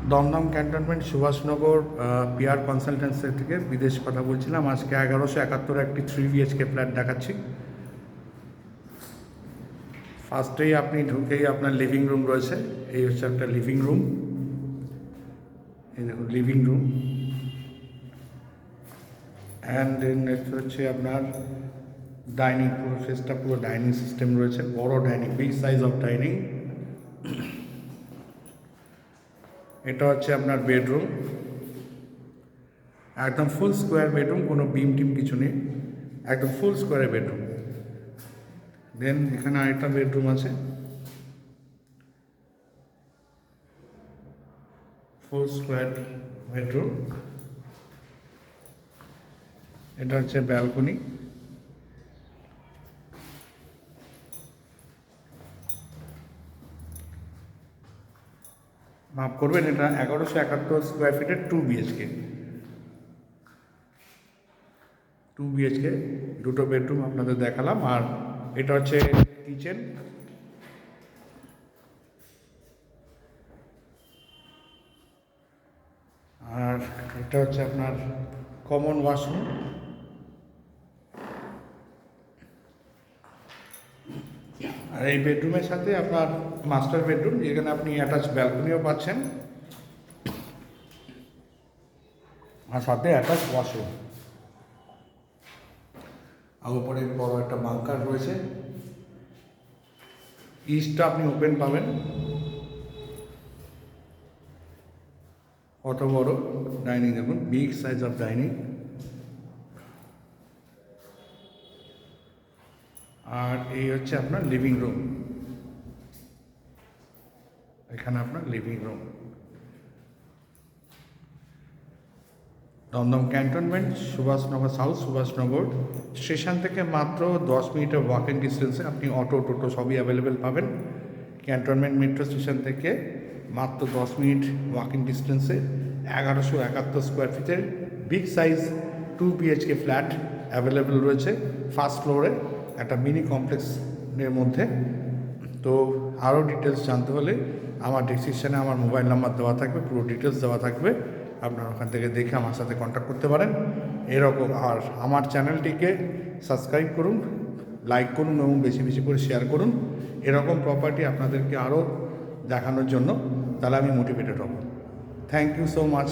Dumdum cantonment Subhashnagar PR consultancy থেকে বিদেশ কথা বলছিলাম। আজকে 1171 একটি 3 BHK ফ্ল্যাট দেখাচ্ছি। ফার্স্টেই আপনি ঢুকেই আপনার লিভিং রুম রয়েছে। এই হচ্ছে একটা লিভিং রুম। এই দেখুন living room. And then next হচ্ছে আপনার ডাইনিং, পুরো ফেসটা পুরো ডাইনিং সিস্টেম রয়েছে, বড় dining, big size of dining. এটা হচ্ছে আপনার বেডরুম, একদম ফুল স্কোয়ার বেডরুম, কোনো বিম টিম কিছু নেই, একদম ফুল স্কোয়ারে বেডরুম। দেন এখানে আরেকটা বেডরুম আছে, ফুল স্কোয়ার বেডরুম। এটা হচ্ছে ব্যালকনি। মাফ করবেন, এটা 1171 স্কোয়ার ফিটের 2 BHK। 2 BHK, দুটো বেডরুম আপনাদের দেখালাম। আর এটা হচ্ছে কিচেন। আর এটা হচ্ছে আপনার কমন ওয়াশরুম। আর এই বেডরুমের সাথে আপনার মাস্টার বেডরুম, যেখানে আপনি অ্যাটাচ ব্যালকনিও পাচ্ছেন, আর সাথে অ্যাটাচ ওয়াশরুম। আর উপরে বড় একটা বাংকার রয়েছে। ইস্টটা আপনি ওপেন পাবেন। কত বড় ডাইনিং দেখুন, বিগ সাইজ অফ ডাইনিং। আর এই হচ্ছে আপনার লিভিং রুম। এখানে আপনার living room. Dum Dum cantonment Subhashnagar south, Subhashnagar station থেকে মাত্র 10 মিনিটের ওয়াকিং ডিস্টেন্সে আপনি অটো টোটো সবই অ্যাভেলেবেল পাবেন। ক্যান্টনমেন্ট মেট্রো স্টেশন থেকে মাত্র 10 মিনিট ওয়াকিং ডিস্টেন্সে 1171 স্কোয়ার ফিটের big size 2 BHK flat available রয়েছে ফার্স্ট ফ্লোরে, একটা মিনি কমপ্লেক্সের মধ্যে। তো আরও ডিটেলস জানতে হলে আমার ডিসক্রিপশানে আমার মোবাইল নাম্বার দেওয়া থাকবে, পুরো ডিটেলস দেওয়া থাকবে। আপনারা ওখান থেকে দেখে আমার সাথে কন্ট্যাক্ট করতে পারেন এরকম। আর আমার চ্যানেলটিকে সাবস্ক্রাইব করুন, লাইক করুন এবং বেশি বেশি করে শেয়ার করুন এরকম প্রপার্টি আপনাদেরকে আরও দেখানোর জন্য। তাহলে আমি মোটিভেটেড হব। Thank you so much.